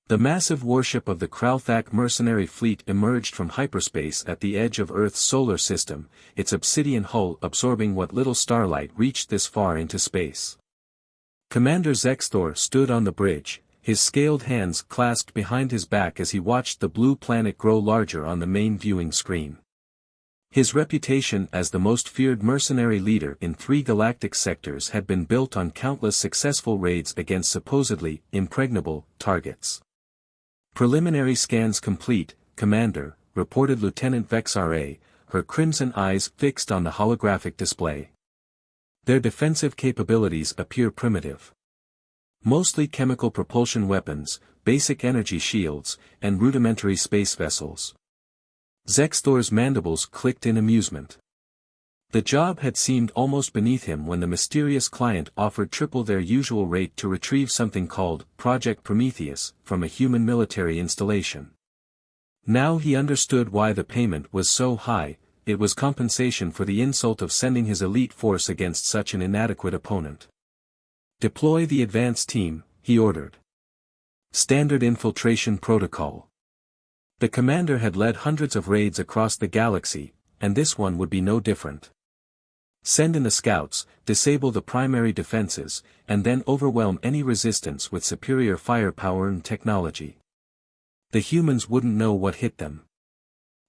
The massive warship of the Kralthak mercenary fleet emerged from hyperspace at the edge of Earth's solar system, its obsidian hull absorbing what little starlight reached this far into space. Commander Zextor stood on the bridge, his scaled hands clasped behind his back as he watched the blue planet grow larger on the main viewing screen. His reputation as the most feared mercenary leader in 3 galactic sectors had been built on countless successful raids against supposedly impregnable targets. "Preliminary scans complete, Commander," reported Lieutenant Vexare, her crimson eyes fixed on the holographic display. "Their defensive capabilities appear primitive. Mostly chemical propulsion weapons, basic energy shields, and rudimentary space vessels." Zextor's mandibles clicked in amusement. The job had seemed almost beneath him when the mysterious client offered triple their usual rate to retrieve something called Project Prometheus from a human military installation. Now he understood why the payment was so high. It was compensation for the insult of sending his elite force against such an inadequate opponent. "Deploy the advance team," he ordered. Standard infiltration protocol. The commander had led hundreds of raids across the galaxy, and this one would be no different. Send in the scouts, disable the primary defenses, and then overwhelm any resistance with superior firepower and technology. The humans wouldn't know what hit them.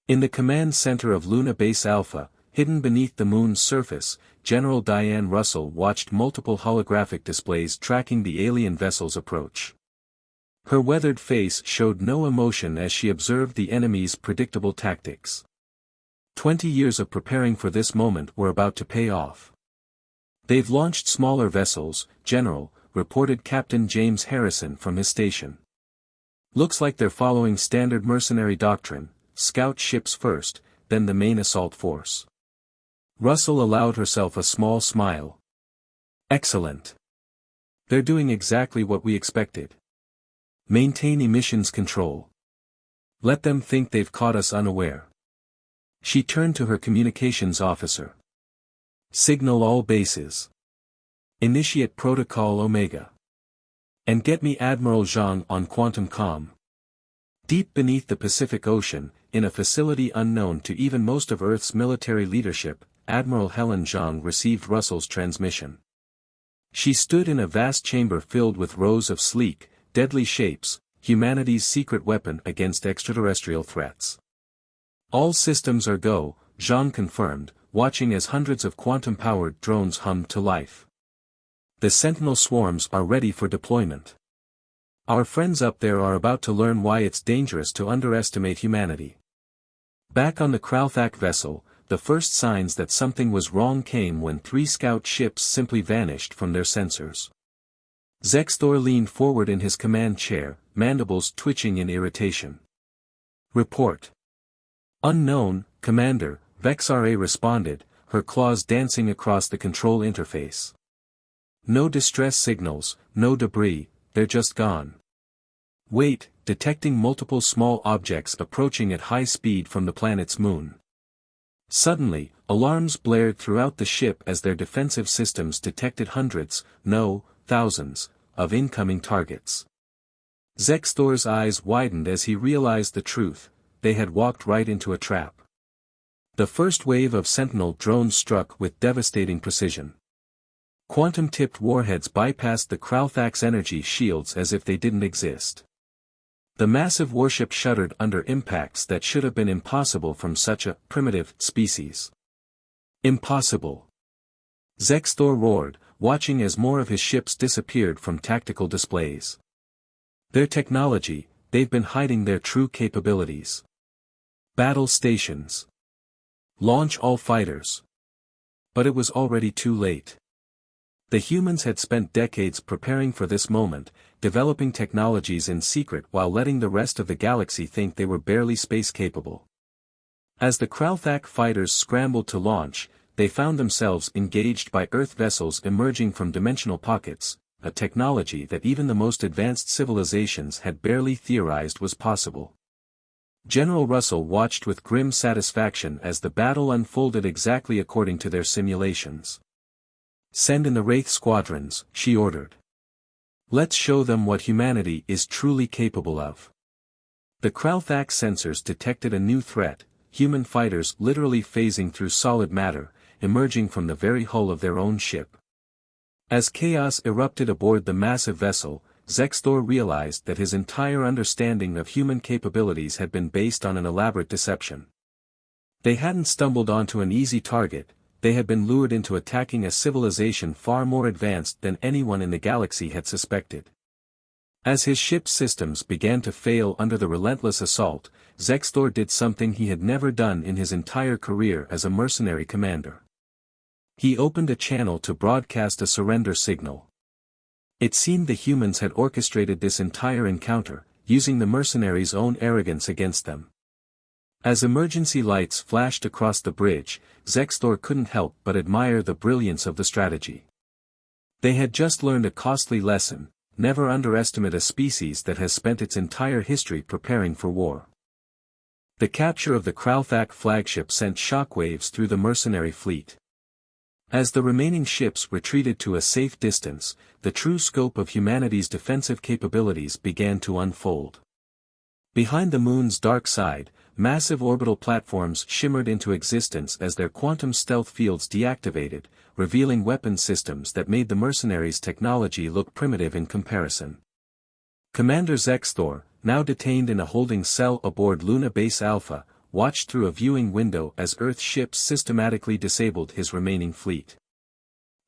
In the command center of Luna Base Alpha, hidden beneath the moon's surface, General Diane Russell watched multiple holographic displays tracking the alien vessel's approach. Her weathered face showed no emotion as she observed the enemy's predictable tactics. 20 years of preparing for this moment were about to pay off. "They've launched smaller vessels, General," reported Captain James Harrison from his station. "Looks like they're following standard mercenary doctrine, scout ships first, then the main assault force." Russell allowed herself a small smile. "Excellent. They're doing exactly what we expected. Maintain emissions control. Let them think they've caught us unaware." She turned to her communications officer. "Signal all bases. Initiate Protocol Omega. And get me Admiral Zhang on quantum comm." Deep beneath the Pacific Ocean, in a facility unknown to even most of Earth's military leadership, Admiral Helen Zhang received Russell's transmission. She stood in a vast chamber filled with rows of sleek, deadly shapes, humanity's secret weapon against extraterrestrial threats. "All systems are go," Zhang confirmed, watching as hundreds of quantum-powered drones hummed to life. "The Sentinel swarms are ready for deployment. Our friends up there are about to learn why it's dangerous to underestimate humanity." Back on the Kralthak vessel, the first signs that something was wrong came when 3 scout ships simply vanished from their sensors. Zextor leaned forward in his command chair, mandibles twitching in irritation. "Report." "Unknown, Commander," Vexare responded, her claws dancing across the control interface. "No distress signals, no debris, they're just gone." "Wait," detecting multiple small objects approaching at high speed from the planet's moon. Suddenly, alarms blared throughout the ship as their defensive systems detected hundreds, no, thousands, of incoming targets. Zextor's eyes widened as he realized the truth: they had walked right into a trap. The first wave of Sentinel drones struck with devastating precision. Quantum-tipped warheads bypassed the Kralthak's energy shields as if they didn't exist. The massive warship shuddered under impacts that should have been impossible from such a primitive species. "Impossible!" Zextor roared, watching as more of his ships disappeared from tactical displays. "Their technology, they've been hiding their true capabilities. Battle stations. Launch all fighters." But it was already too late. The humans had spent decades preparing for this moment, developing technologies in secret while letting the rest of the galaxy think they were barely space-capable. As the Kralthak fighters scrambled to launch, they found themselves engaged by Earth vessels emerging from dimensional pockets, a technology that even the most advanced civilizations had barely theorized was possible. General Russell watched with grim satisfaction as the battle unfolded exactly according to their simulations. "Send in the Wraith squadrons," she ordered. Let's show them what humanity is truly capable of. The Kralthak sensors detected a new threat, human fighters literally phasing through solid matter, emerging from the very hull of their own ship. As chaos erupted aboard the massive vessel, Zextor realized that his entire understanding of human capabilities had been based on an elaborate deception. They hadn't stumbled onto an easy target, they had been lured into attacking a civilization far more advanced than anyone in the galaxy had suspected. As his ship's systems began to fail under the relentless assault, Zextor did something he had never done in his entire career as a mercenary commander. He opened a channel to broadcast a surrender signal. It seemed the humans had orchestrated this entire encounter, using the mercenaries' own arrogance against them. As emergency lights flashed across the bridge, Zextor couldn't help but admire the brilliance of the strategy. They had just learned a costly lesson: never underestimate a species that has spent its entire history preparing for war. The capture of the Kralthak flagship sent shockwaves through the mercenary fleet. As the remaining ships retreated to a safe distance, the true scope of humanity's defensive capabilities began to unfold. Behind the moon's dark side, massive orbital platforms shimmered into existence as their quantum stealth fields deactivated, revealing weapon systems that made the mercenaries' technology look primitive in comparison. Commander Zextor, now detained in a holding cell aboard Luna Base Alpha, watched through a viewing window as Earth ships systematically disabled his remaining fleet.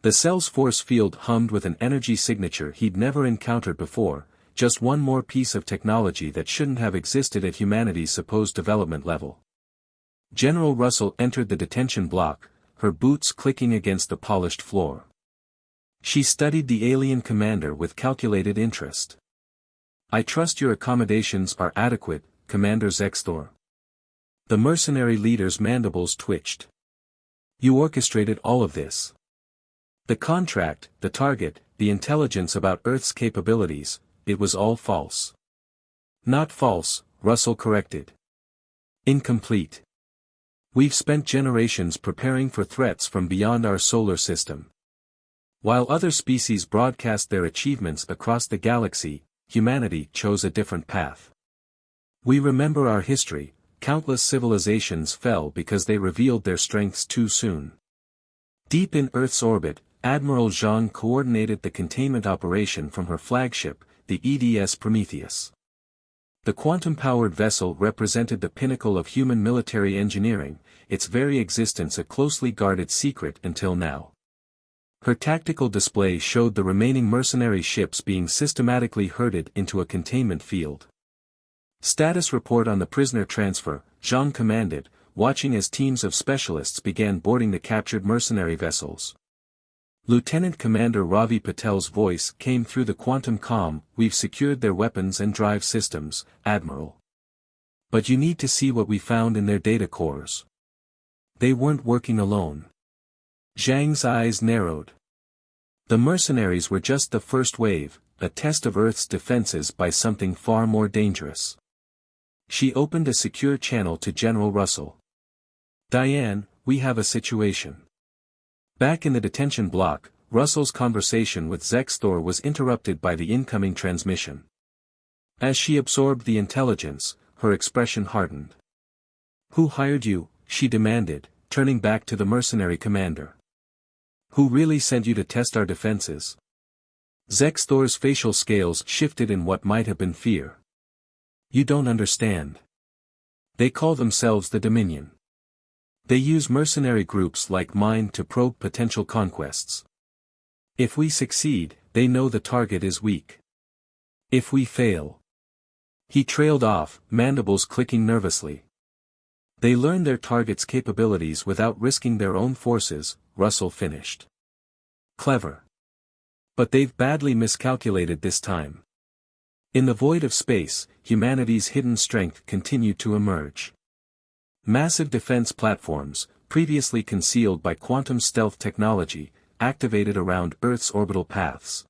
The cell's force field hummed with an energy signature he'd never encountered before, just one more piece of technology that shouldn't have existed at humanity's supposed development level. General Russell entered the detention block, her boots clicking against the polished floor. She studied the alien commander with calculated interest. "I trust your accommodations are adequate, Commander Zextor." The mercenary leader's mandibles twitched. "You orchestrated all of this." The contract, the target, the intelligence about Earth's capabilities, it was all false. "Not false," Russell corrected. "Incomplete. We've spent generations preparing for threats from beyond our solar system. While other species broadcast their achievements across the galaxy, humanity chose a different path. We remember our history. Countless civilizations fell because they revealed their strengths too soon. Deep in Earth's orbit, Admiral Zhang coordinated the containment operation from her flagship, the EDS Prometheus. The quantum-powered vessel represented the pinnacle of human military engineering, its very existence a closely guarded secret until now. Her tactical display showed the remaining mercenary ships being systematically herded into a containment field. "Status report on the prisoner transfer," Zhang commanded, watching as teams of specialists began boarding the captured mercenary vessels. Lieutenant Commander Ravi Patel's voice came through the quantum comm. "We've secured their weapons and drive systems, Admiral. But you need to see what we found in their data cores." They weren't working alone. Zhang's eyes narrowed. The mercenaries were just the first wave, a test of Earth's defenses by something far more dangerous. She opened a secure channel to General Russell. "Diane, we have a situation." Back in the detention block, Russell's conversation with Zextor was interrupted by the incoming transmission. As she absorbed the intelligence, her expression hardened. "Who hired you?" she demanded, turning back to the mercenary commander. "Who really sent you to test our defenses?" Zextor's facial scales shifted in what might have been fear. "You don't understand. They call themselves the Dominion. They use mercenary groups like mine to probe potential conquests. If we succeed, they know the target is weak. If we fail..." He trailed off, mandibles clicking nervously. "They learn their target's capabilities without risking their own forces," Russell finished. "Clever. But they've badly miscalculated this time." In the void of space, humanity's hidden strength continued to emerge. Massive defense platforms, previously concealed by quantum stealth technology, activated around Earth's orbital paths.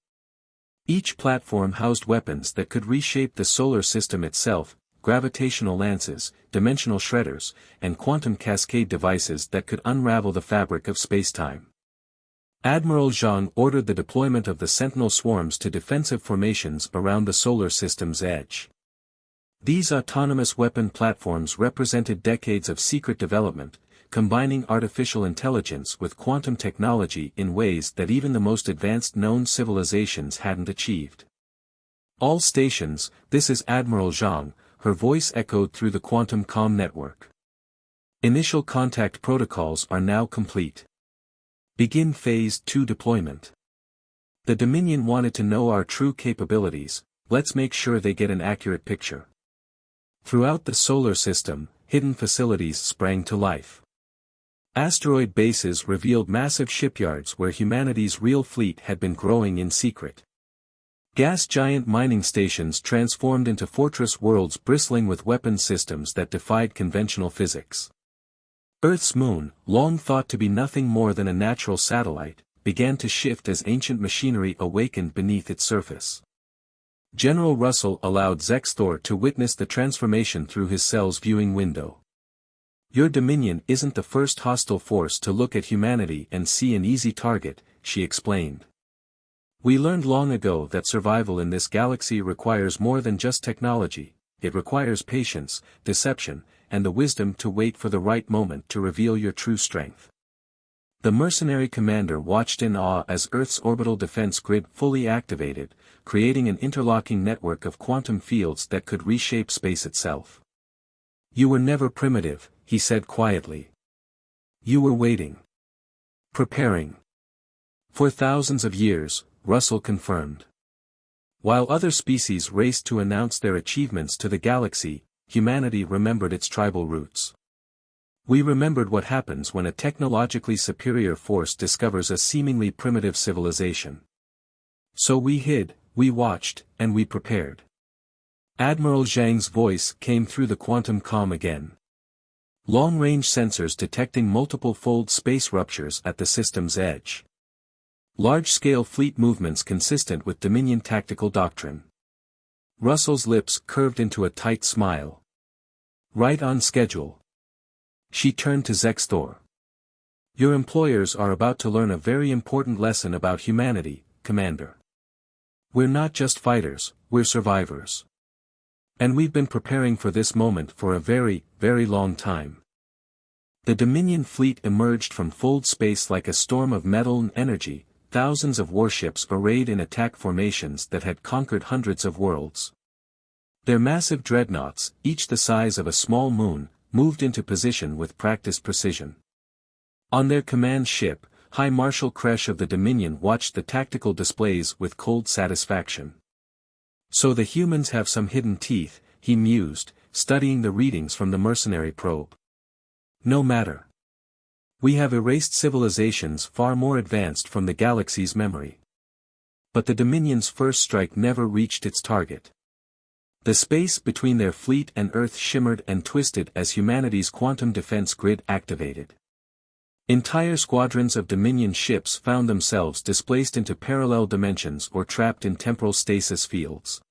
Each platform housed weapons that could reshape the solar system itself, gravitational lances, dimensional shredders, and quantum cascade devices that could unravel the fabric of spacetime. Admiral Zhang ordered the deployment of the Sentinel swarms to defensive formations around the solar system's edge. These autonomous weapon platforms represented decades of secret development, combining artificial intelligence with quantum technology in ways that even the most advanced known civilizations hadn't achieved. All stations, this is Admiral Zhang, her voice echoed through the quantum comm network. Initial contact protocols are now complete. Begin Phase 2 deployment. The Dominion wanted to know our true capabilities, let's make sure they get an accurate picture. Throughout the solar system, hidden facilities sprang to life. Asteroid bases revealed massive shipyards where humanity's real fleet had been growing in secret. Gas giant mining stations transformed into fortress worlds bristling with weapon systems that defied conventional physics. Earth's moon, long thought to be nothing more than a natural satellite, began to shift as ancient machinery awakened beneath its surface. General Russell allowed Zexthor to witness the transformation through his cell's viewing window. Your Dominion isn't the first hostile force to look at humanity and see an easy target, she explained. We learned long ago that survival in this galaxy requires more than just technology, it requires patience, deception, and the wisdom to wait for the right moment to reveal your true strength. The mercenary commander watched in awe as Earth's orbital defense grid fully activated, creating an interlocking network of quantum fields that could reshape space itself. You were never primitive, he said quietly. You were waiting. Preparing. For thousands of years, Russell confirmed. While other species raced to announce their achievements to the galaxy, humanity remembered its tribal roots. We remembered what happens when a technologically superior force discovers a seemingly primitive civilization. So we hid, we watched, and we prepared. Admiral Zhang's voice came through the quantum comm again. Long-range sensors detecting multiple fold space ruptures at the system's edge. Large-scale fleet movements consistent with Dominion tactical doctrine. Russell's lips curved into a tight smile. Right on schedule. She turned to Zexthor. Your employers are about to learn a very important lesson about humanity, Commander. We're not just fighters, we're survivors. And we've been preparing for this moment for a very, very long time. The Dominion fleet emerged from fold space like a storm of metal and energy, thousands of warships arrayed in attack formations that had conquered hundreds of worlds. Their massive dreadnoughts, each the size of a small moon, moved into position with practiced precision. On their command ship, High Marshal Kresh of the Dominion watched the tactical displays with cold satisfaction. So the humans have some hidden teeth, he mused, studying the readings from the mercenary probe. No matter. We have erased civilizations far more advanced from the galaxy's memory. But the Dominion's first strike never reached its target. The space between their fleet and Earth shimmered and twisted as humanity's quantum defense grid activated. Entire squadrons of Dominion ships found themselves displaced into parallel dimensions or trapped in temporal stasis fields.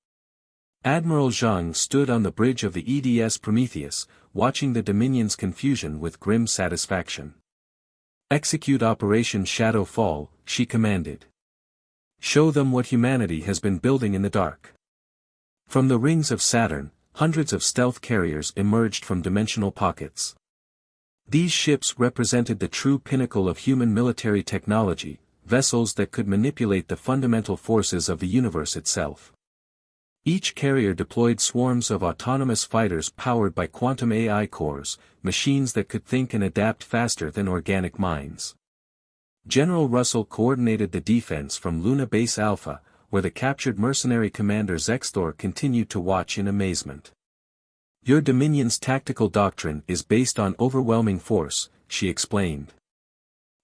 Admiral Zhang stood on the bridge of the EDS Prometheus, watching the Dominion's confusion with grim satisfaction. Execute Operation Shadow Fall, she commanded. Show them what humanity has been building in the dark. From the rings of Saturn, hundreds of stealth carriers emerged from dimensional pockets. These ships represented the true pinnacle of human military technology, vessels that could manipulate the fundamental forces of the universe itself. Each carrier deployed swarms of autonomous fighters powered by quantum AI cores, machines that could think and adapt faster than organic minds. General Russell coordinated the defense from Luna Base Alpha, where the captured mercenary commander Zexthor continued to watch in amazement. Your Dominion's tactical doctrine is based on overwhelming force, she explained.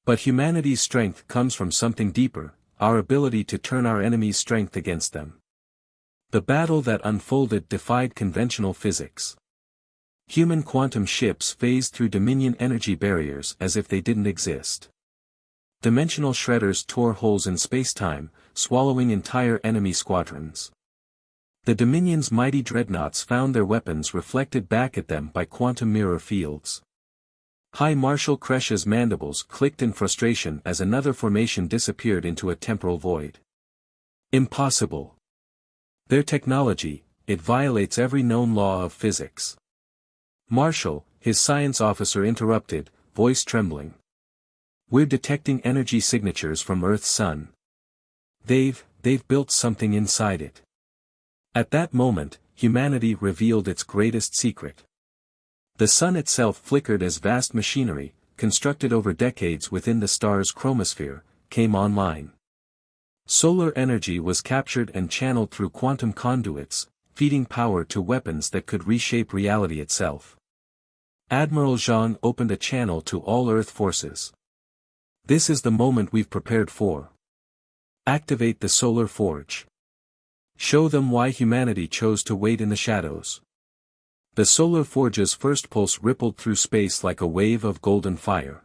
But humanity's strength comes from something deeper, our ability to turn our enemy's strength against them. The battle that unfolded defied conventional physics. Human quantum ships phased through Dominion energy barriers as if they didn't exist. Dimensional shredders tore holes in space-time, swallowing entire enemy squadrons. The Dominion's mighty dreadnoughts found their weapons reflected back at them by quantum mirror fields. High Marshal Kresh's mandibles clicked in frustration as another formation disappeared into a temporal void. Impossible. Their technology, it violates every known law of physics. Marshal, his science officer interrupted, voice trembling. We're detecting energy signatures from Earth's sun. They've built something inside it. At that moment, humanity revealed its greatest secret. The sun itself flickered as vast machinery, constructed over decades within the star's chromosphere, came online. Solar energy was captured and channeled through quantum conduits, feeding power to weapons that could reshape reality itself. Admiral Zhang opened a channel to all Earth forces. This is the moment we've prepared for. Activate the solar forge. Show them why humanity chose to wait in the shadows. The solar forge's first pulse rippled through space like a wave of golden fire.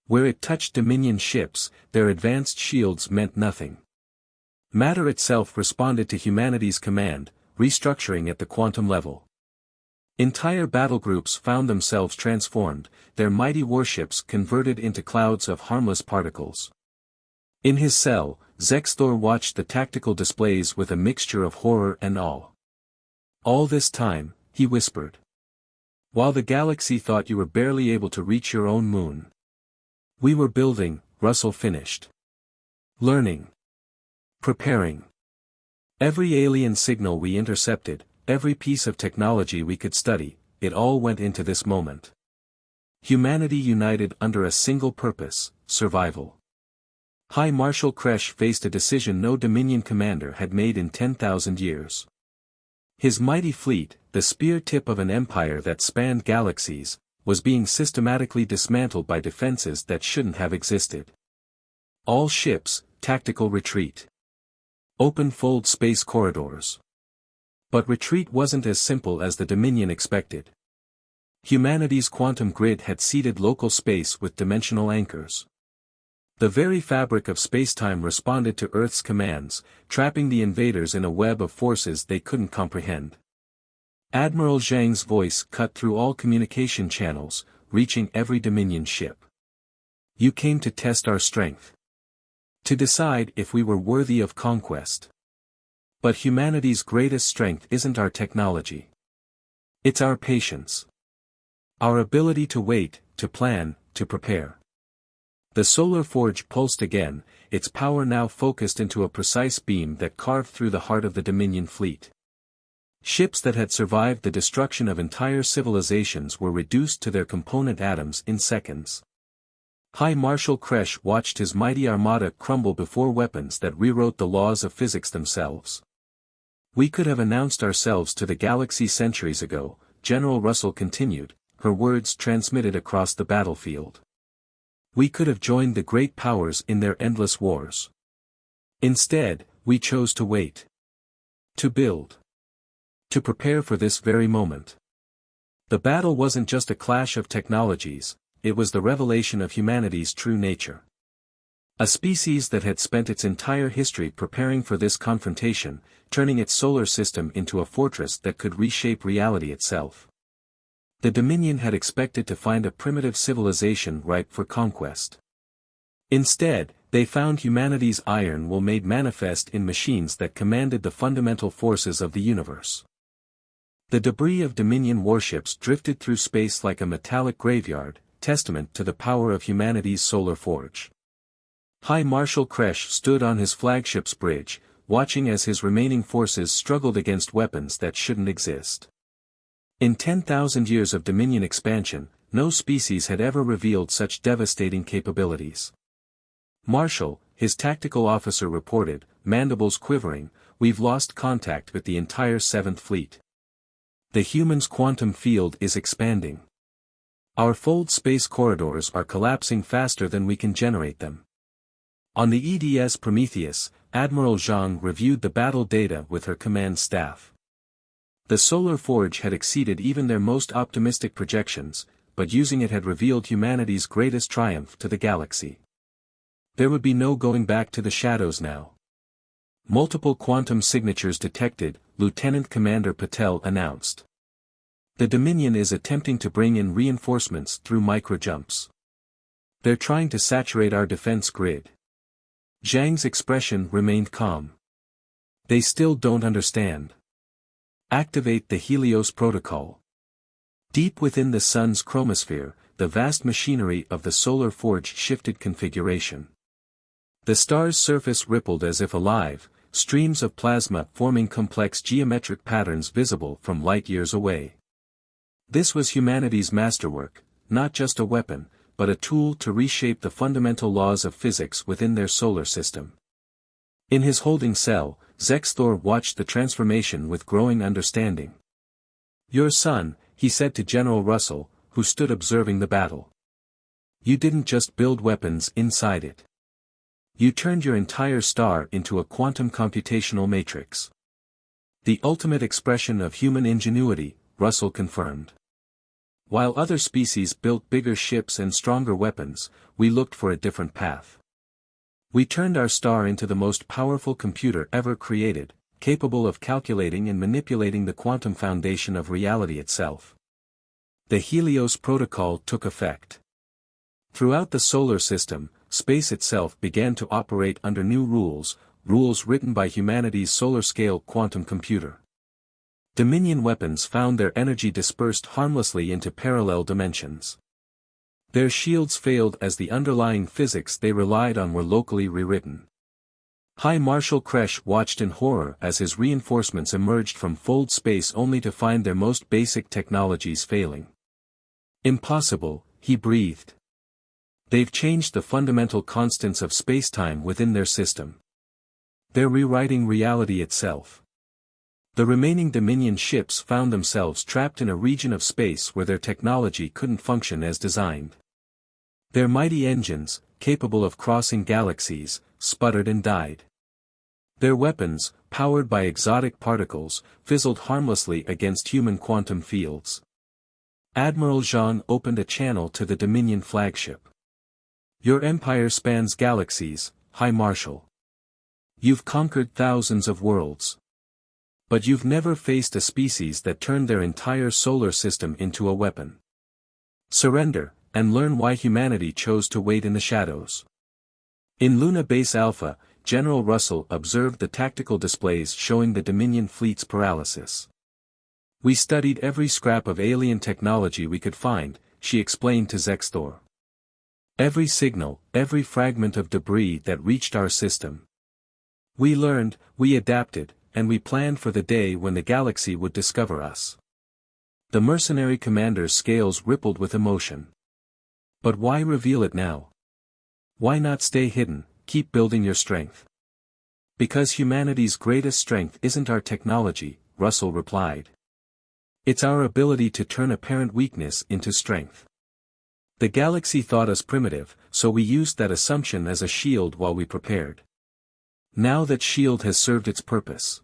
Where it touched Dominion ships, their advanced shields meant nothing. Matter itself responded to humanity's command, restructuring at the quantum level. Entire battlegroups found themselves transformed, their mighty warships converted into clouds of harmless particles. In his cell, Zexthor watched the tactical displays with a mixture of horror and awe. All this time, he whispered. While the galaxy thought you were barely able to reach your own moon. We were building, Russell finished. Learning. Preparing. Every alien signal we intercepted, every piece of technology we could study, it all went into this moment. Humanity united under a single purpose, survival. High Marshal Kresh faced a decision no Dominion commander had made in 10,000 years. His mighty fleet, the spear tip of an empire that spanned galaxies, was being systematically dismantled by defenses that shouldn't have existed. All ships, tactical retreat. Open fold space corridors. But retreat wasn't as simple as the Dominion expected. Humanity's quantum grid had seeded local space with dimensional anchors. The very fabric of spacetime responded to Earth's commands, trapping the invaders in a web of forces they couldn't comprehend. Admiral Zhang's voice cut through all communication channels, reaching every Dominion ship. You came to test our strength. To decide if we were worthy of conquest. But humanity's greatest strength isn't our technology. It's our patience. Our ability to wait, to plan, to prepare. The solar forge pulsed again, its power now focused into a precise beam that carved through the heart of the Dominion fleet. Ships that had survived the destruction of entire civilizations were reduced to their component atoms in seconds. High Marshal Kresh watched his mighty armada crumble before weapons that rewrote the laws of physics themselves. We could have announced ourselves to the galaxy centuries ago, General Russell continued, her words transmitted across the battlefield. We could have joined the great powers in their endless wars. Instead, we chose to wait. To build. To prepare for this very moment. The battle wasn't just a clash of technologies, it was the revelation of humanity's true nature. A species that had spent its entire history preparing for this confrontation, turning its solar system into a fortress that could reshape reality itself. The Dominion had expected to find a primitive civilization ripe for conquest. Instead, they found humanity's iron will made manifest in machines that commanded the fundamental forces of the universe. The debris of Dominion warships drifted through space like a metallic graveyard, testament to the power of humanity's solar forge. High Marshal Kresh stood on his flagship's bridge, watching as his remaining forces struggled against weapons that shouldn't exist. In 10,000 years of Dominion expansion, no species had ever revealed such devastating capabilities. Marshal, his tactical officer reported, mandibles quivering, we've lost contact with the entire 7th Fleet. The human's quantum field is expanding. Our fold space corridors are collapsing faster than we can generate them. On the EDS Prometheus, Admiral Zhang reviewed the battle data with her command staff. The solar forge had exceeded even their most optimistic projections, but using it had revealed humanity's greatest triumph to the galaxy. There would be no going back to the shadows now. Multiple quantum signatures detected, Lieutenant Commander Patel announced. The Dominion is attempting to bring in reinforcements through micro-jumps. They're trying to saturate our defense grid. Zhang's expression remained calm. They still don't understand. Activate the Helios Protocol. Deep within the sun's chromosphere, the vast machinery of the solar forge shifted configuration. The star's surface rippled as if alive, streams of plasma forming complex geometric patterns visible from light years away. This was humanity's masterwork, not just a weapon, but a tool to reshape the fundamental laws of physics within their solar system. In his holding cell, Zexthor watched the transformation with growing understanding. "Your son," he said to General Russell, who stood observing the battle. "You didn't just build weapons inside it. You turned your entire star into a quantum computational matrix." "The ultimate expression of human ingenuity," Russell confirmed. "While other species built bigger ships and stronger weapons, we looked for a different path. We turned our star into the most powerful computer ever created, capable of calculating and manipulating the quantum foundation of reality itself." The Helios Protocol took effect. Throughout the solar system, space itself began to operate under new rules written by humanity's solar-scale quantum computer. Dominion weapons found their energy dispersed harmlessly into parallel dimensions. Their shields failed as the underlying physics they relied on were locally rewritten. High Marshal Kresh watched in horror as his reinforcements emerged from fold space only to find their most basic technologies failing. "Impossible," he breathed. "They've changed the fundamental constants of spacetime within their system. They're rewriting reality itself." The remaining Dominion ships found themselves trapped in a region of space where their technology couldn't function as designed. Their mighty engines, capable of crossing galaxies, sputtered and died. Their weapons, powered by exotic particles, fizzled harmlessly against human quantum fields. Admiral Jean opened a channel to the Dominion flagship. "Your empire spans galaxies, High Marshal. You've conquered thousands of worlds. But you've never faced a species that turned their entire solar system into a weapon. Surrender, and learn why humanity chose to wait in the shadows." In Luna Base Alpha, General Russell observed the tactical displays showing the Dominion fleet's paralysis. "We studied every scrap of alien technology we could find," she explained to Zexthor. "Every signal, every fragment of debris that reached our system. We learned, we adapted, and we planned for the day when the galaxy would discover us." The mercenary commander's scales rippled with emotion. "But why reveal it now? Why not stay hidden, keep building your strength?" "Because humanity's greatest strength isn't our technology," Russell replied. "It's our ability to turn apparent weakness into strength. The galaxy thought us primitive, so we used that assumption as a shield while we prepared. Now that shield has served its purpose."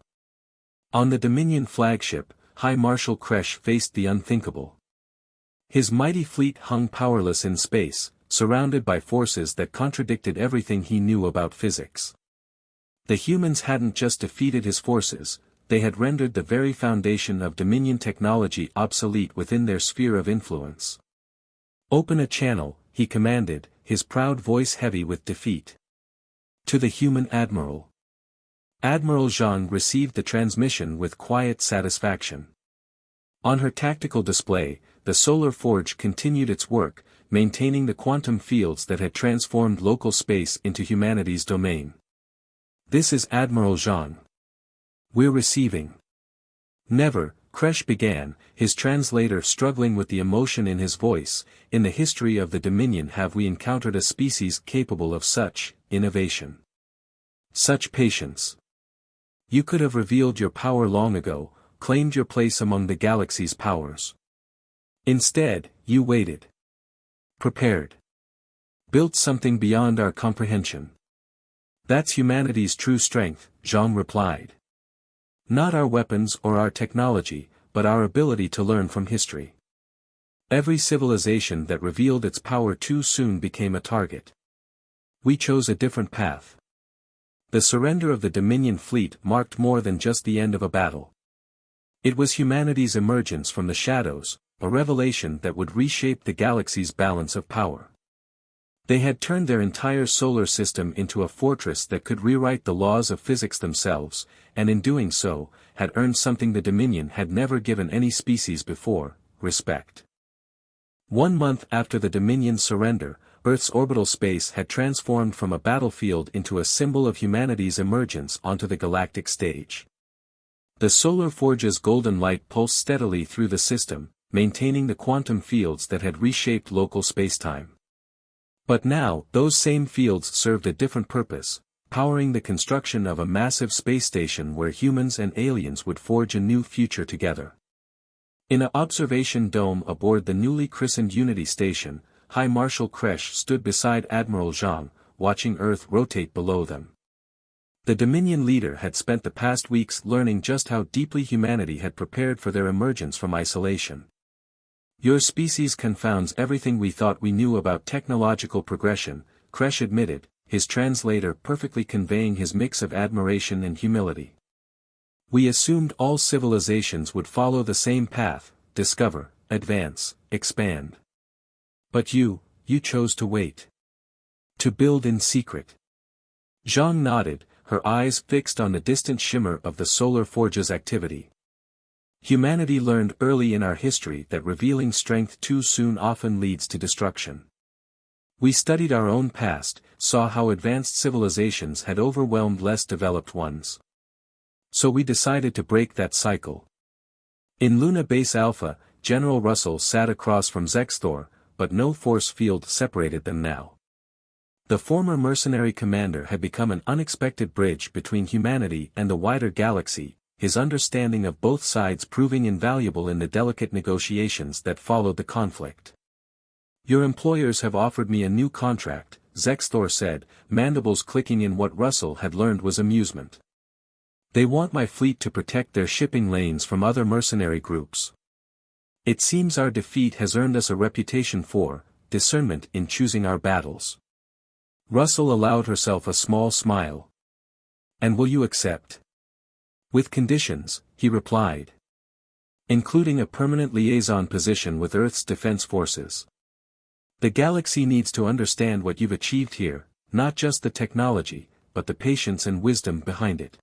On the Dominion flagship, High Marshal Kresh faced the unthinkable. His mighty fleet hung powerless in space, surrounded by forces that contradicted everything he knew about physics. The humans hadn't just defeated his forces, they had rendered the very foundation of Dominion technology obsolete within their sphere of influence. "Open a channel," he commanded, his proud voice heavy with defeat. To the human admiral. Admiral Jean received the transmission with quiet satisfaction. On her tactical display, the solar forge continued its work, maintaining the quantum fields that had transformed local space into humanity's domain. "This is Admiral Jean. We're receiving." "Never," Kresh began, his translator struggling with the emotion in his voice. "In the history of the Dominion have we encountered a species capable of such innovation. Such patience. You could have revealed your power long ago, claimed your place among the galaxy's powers. Instead, you waited. Prepared. Built something beyond our comprehension. That's humanity's true strength," Jean replied. "Not our weapons or our technology, but our ability to learn from history. Every civilization that revealed its power too soon became a target. We chose a different path." The surrender of the Dominion fleet marked more than just the end of a battle. It was humanity's emergence from the shadows, a revelation that would reshape the galaxy's balance of power. They had turned their entire solar system into a fortress that could rewrite the laws of physics themselves, and in doing so, had earned something the Dominion had never given any species before: respect. 1 month after the Dominion's surrender, Earth's orbital space had transformed from a battlefield into a symbol of humanity's emergence onto the galactic stage. The solar forge's golden light pulsed steadily through the system, maintaining the quantum fields that had reshaped local spacetime. But now, those same fields served a different purpose, powering the construction of a massive space station where humans and aliens would forge a new future together. In an observation dome aboard the newly christened Unity Station, High Marshal Kresh stood beside Admiral Zhang, watching Earth rotate below them. The Dominion leader had spent the past weeks learning just how deeply humanity had prepared for their emergence from isolation. "Your species confounds everything we thought we knew about technological progression," Kresh admitted, his translator perfectly conveying his mix of admiration and humility. "We assumed all civilizations would follow the same path: discover, advance, expand. But you chose to wait. To build in secret." Zhang nodded, her eyes fixed on the distant shimmer of the solar forge's activity. "Humanity learned early in our history that revealing strength too soon often leads to destruction. We studied our own past, saw how advanced civilizations had overwhelmed less developed ones. So we decided to break that cycle." In Luna Base Alpha, General Russell sat across from Zexthor, but no force field separated them now. The former mercenary commander had become an unexpected bridge between humanity and the wider galaxy, his understanding of both sides proving invaluable in the delicate negotiations that followed the conflict. "Your employers have offered me a new contract," Zexthor said, mandibles clicking in what Russell had learned was amusement. "They want my fleet to protect their shipping lanes from other mercenary groups. It seems our defeat has earned us a reputation for discernment in choosing our battles." Russell allowed herself a small smile. "And will you accept?" "With conditions," he replied. "Including a permanent liaison position with Earth's defense forces. The galaxy needs to understand what you've achieved here, not just the technology, but the patience and wisdom behind it."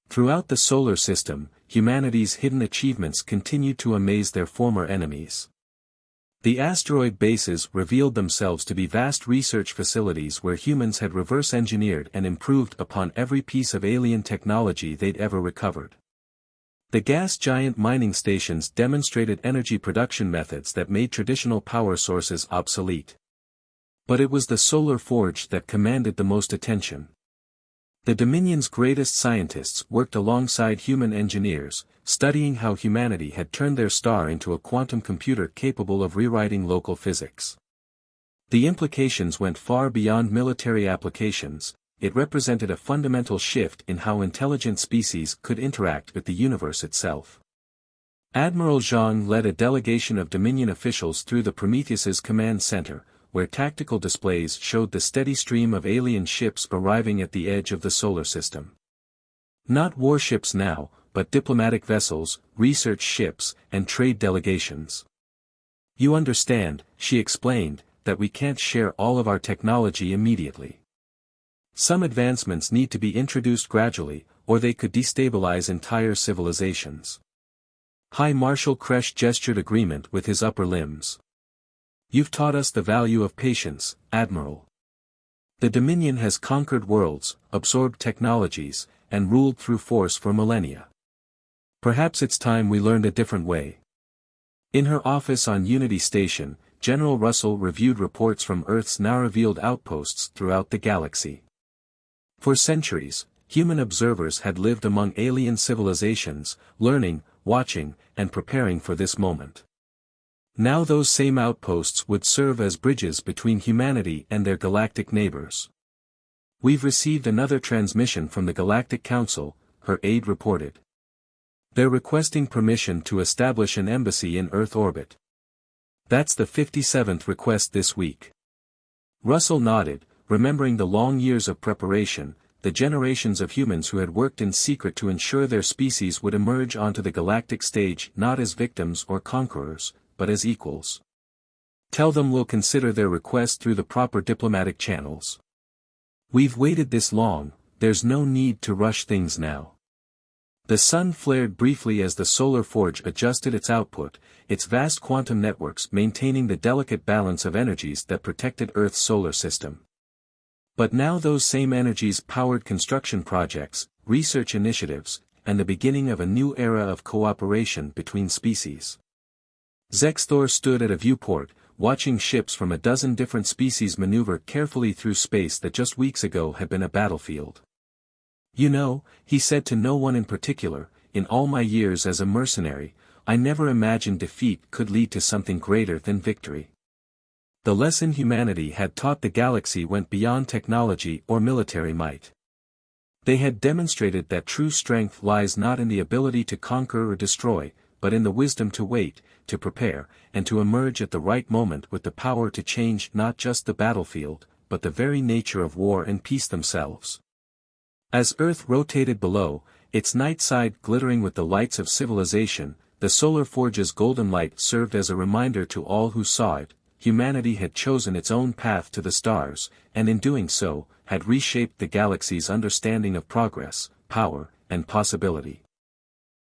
Throughout the solar system, humanity's hidden achievements continued to amaze their former enemies. The asteroid bases revealed themselves to be vast research facilities where humans had reverse-engineered and improved upon every piece of alien technology they'd ever recovered. The gas giant mining stations demonstrated energy production methods that made traditional power sources obsolete. But it was the solar forge that commanded the most attention. The Dominion's greatest scientists worked alongside human engineers, studying how humanity had turned their star into a quantum computer capable of rewriting local physics. The implications went far beyond military applications. It represented a fundamental shift in how intelligent species could interact with the universe itself. Admiral Zhang led a delegation of Dominion officials through the Prometheus's command center, where tactical displays showed the steady stream of alien ships arriving at the edge of the solar system. Not warships now, but diplomatic vessels, research ships, and trade delegations. "You understand," she explained, "that we can't share all of our technology immediately. Some advancements need to be introduced gradually, or they could destabilize entire civilizations." High Marshal Kresh gestured agreement with his upper limbs. "You've taught us the value of patience, Admiral. The Dominion has conquered worlds, absorbed technologies, and ruled through force for millennia. Perhaps it's time we learned a different way." In her office on Unity Station, General Russell reviewed reports from Earth's now-revealed outposts throughout the galaxy. For centuries, human observers had lived among alien civilizations, learning, watching, and preparing for this moment. Now those same outposts would serve as bridges between humanity and their galactic neighbors. "We've received another transmission from the Galactic Council," her aide reported. "They're requesting permission to establish an embassy in Earth orbit. That's the 57th request this week." Russell nodded, remembering the long years of preparation, the generations of humans who had worked in secret to ensure their species would emerge onto the galactic stage not as victims or conquerors, but as equals. Tell them we'll consider their request through the proper diplomatic channels. We've waited this long, there's no need to rush things now. The sun flared briefly as the solar forge adjusted its output, its vast quantum networks maintaining the delicate balance of energies that protected Earth's solar system. But now those same energies powered construction projects, research initiatives, and the beginning of a new era of cooperation between species. Zexthor stood at a viewport, watching ships from a dozen different species maneuver carefully through space that just weeks ago had been a battlefield. You know, he said to no one in particular, in all my years as a mercenary, I never imagined defeat could lead to something greater than victory. The lesson humanity had taught the galaxy went beyond technology or military might. They had demonstrated that true strength lies not in the ability to conquer or destroy, but in the wisdom to wait, to prepare, and to emerge at the right moment with the power to change not just the battlefield, but the very nature of war and peace themselves. As Earth rotated below, its night side glittering with the lights of civilization, the solar forge's golden light served as a reminder to all who saw it, humanity had chosen its own path to the stars, and in doing so, had reshaped the galaxy's understanding of progress, power, and possibility.